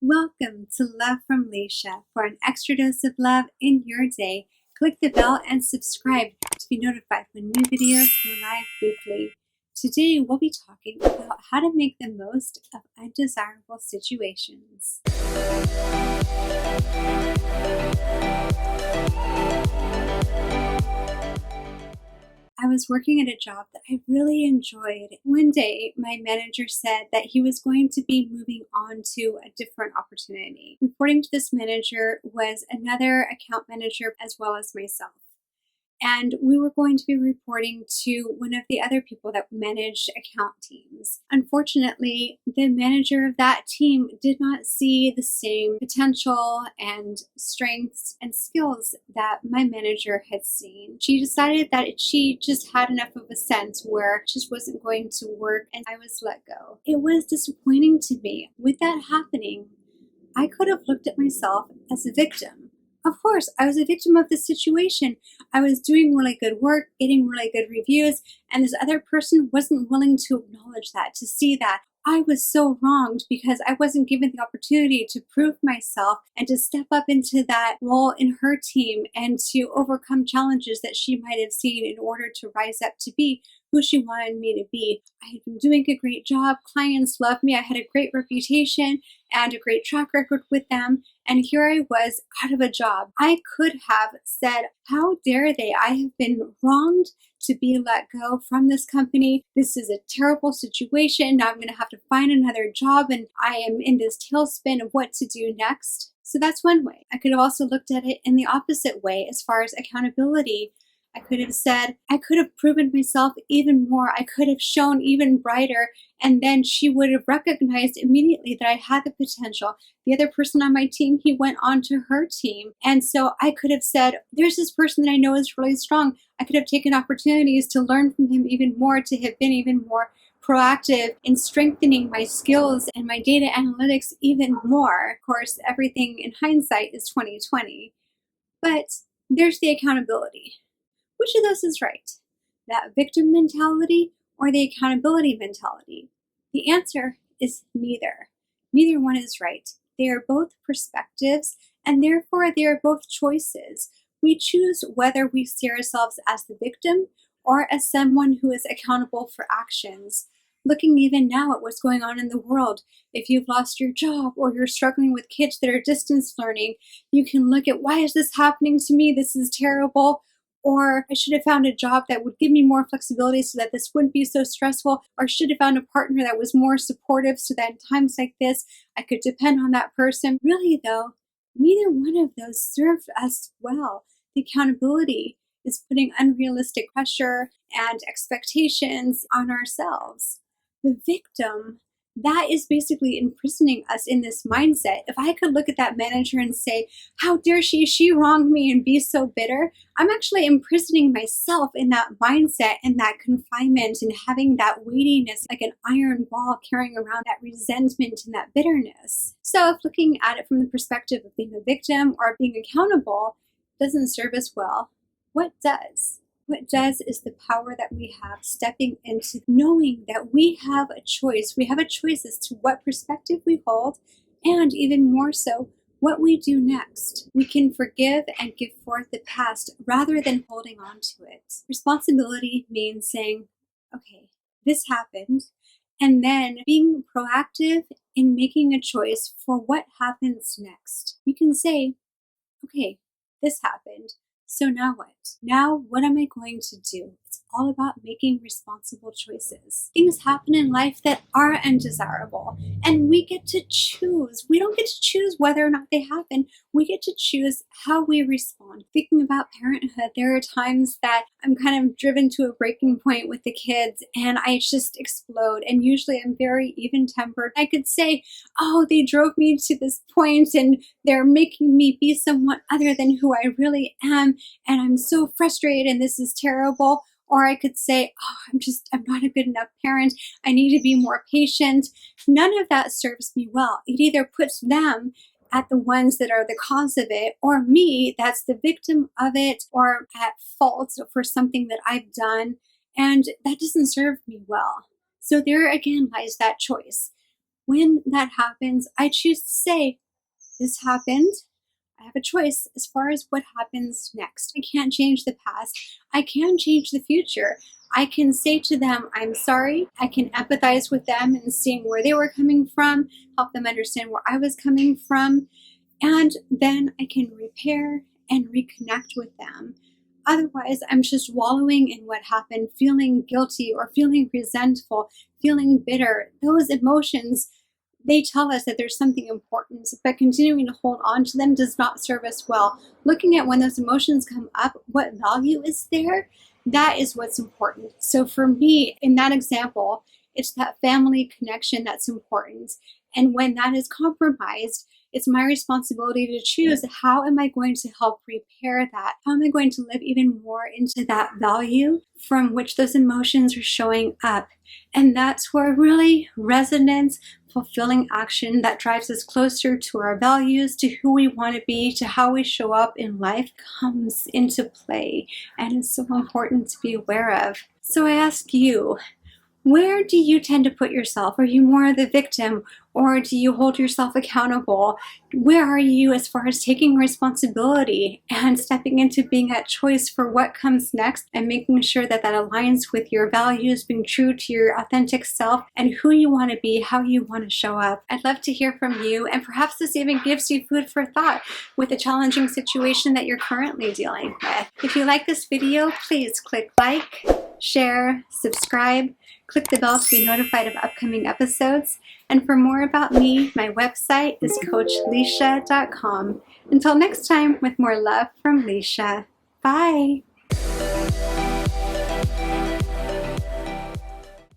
Welcome to Love from Lisha. For an extra dose of love in your day, click the bell and subscribe to be notified when new videos go live weekly. Today, we'll be talking about how to make the most of undesirable situations. I was working at a job that I really enjoyed. One day, my manager said that he was going to be moving on to a different opportunity. Reporting to this manager was another account manager as well as myself. And we were going to be reporting to one of the other people that managed account teams. Unfortunately, the manager of that team did not see the same potential and strengths and skills that my manager had seen. She decided that she just had enough of a sense where it just wasn't going to work, and I was let go. It was disappointing to me. With that happening, I could have looked at myself as a victim. Of course, I was a victim of the situation. I was doing really good work, getting really good reviews, and this other person wasn't willing to acknowledge that, to see that. I was so wronged because I wasn't given the opportunity to prove myself and to step up into that role in her team and to overcome challenges that she might have seen in order to rise up to be who she wanted me to be. I had been doing a great job. Clients loved me. I had a great reputation and a great track record with them. And here I was out of a job. I could have said, how dare they? I have been wronged to be let go from this company. This is a terrible situation. Now I'm going to have to find another job, and I am in this tailspin of what to do next. So that's one way. I could have also looked at it in the opposite way as far as accountability. I could have said, I could have proven myself even more. I could have shown even brighter. And then she would have recognized immediately that I had the potential. The other person on my team, he went on to her team. And so I could have said, there's this person that I know is really strong. I could have taken opportunities to learn from him even more, to have been even more proactive in strengthening my skills and my data analytics even more. Of course, everything in hindsight is 2020. But there's the accountability. Which of those is right? That victim mentality or the accountability mentality? The answer is neither. Neither one is right. They are both perspectives, and therefore they are both choices. We choose whether we see ourselves as the victim or as someone who is accountable for actions. Looking even now at what's going on in the world, if you've lost your job or you're struggling with kids that are distance learning, you can look at, why is this happening to me? This is terrible. Or I should have found a job that would give me more flexibility so that this wouldn't be so stressful. Or I should have found a partner that was more supportive so that in times like this, I could depend on that person. Really though, neither one of those served us well. The accountability is putting unrealistic pressure and expectations on ourselves. The victim, that is basically imprisoning us in this mindset. If I could look at that manager and say, how dare she wronged me, and be so bitter, I'm actually imprisoning myself in that mindset and that confinement and having that weightiness like an iron wall, carrying around that resentment and that bitterness. So if looking at it from the perspective of being a victim or being accountable doesn't serve us well, what does? What does is the power that we have stepping into knowing that we have a choice. We have a choice as to what perspective we hold, and even more so, what we do next. We can forgive and give forth the past rather than holding on to it. Responsibility means saying, okay, this happened, and then being proactive in making a choice for what happens next. You can say, okay, this happened. So now what? Now what am I going to do? It's all about making responsible choices. Things happen in life that are undesirable, and we get to choose. We don't get to choose whether or not they happen. We get to choose how we respond. Thinking about parenthood, there are times that I'm kind of driven to a breaking point with the kids and I just explode, and usually I'm very even-tempered. I could say, oh, they drove me to this point and they're making me be someone other than who I really am, and I'm so frustrated and this is terrible. Or I could say, oh, I'm not a good enough parent. I need to be more patient. None of that serves me well. It either puts them at the ones that are the cause of it, or me that's the victim of it, or at fault for something that I've done. And that doesn't serve me well. So there again lies that choice. when that happens, I choose to say, this happened. I have a choice as far as what happens next. I can't change the past. I can change the future. I can say to them, I'm sorry. I can empathize with them and seeing where they were coming from, help them understand where I was coming from. And then I can repair and reconnect with them. Otherwise, I'm just wallowing in what happened, feeling guilty or feeling resentful, feeling bitter. Those emotions, they tell us that there's something important, but continuing to hold on to them does not serve us well. Looking at when those emotions come up, what value is there, that is what's important. So for me, in that example, it's that family connection that's important. And when that is compromised, it's my responsibility to choose, how am I going to help repair that? How am I going to live even more into that value from which those emotions are showing up? And that's where really resonance, fulfilling action that drives us closer to our values, to who we want to be, to how we show up in life comes into play, and is so important to be aware of. So I ask you, where do you tend to put yourself? Are you more the victim, or do you hold yourself accountable? Where are you as far as taking responsibility and stepping into being at choice for what comes next and making sure that that aligns with your values, being true to your authentic self and who you want to be, how you want to show up? I'd love to hear from you, and perhaps this even gives you food for thought with a challenging situation that you're currently dealing with. If you like this video, please click like, share, subscribe, click the bell to be notified of upcoming episodes. And for more about me, my website is coachlisha.com. Until next time, with more love from Lisha. Bye.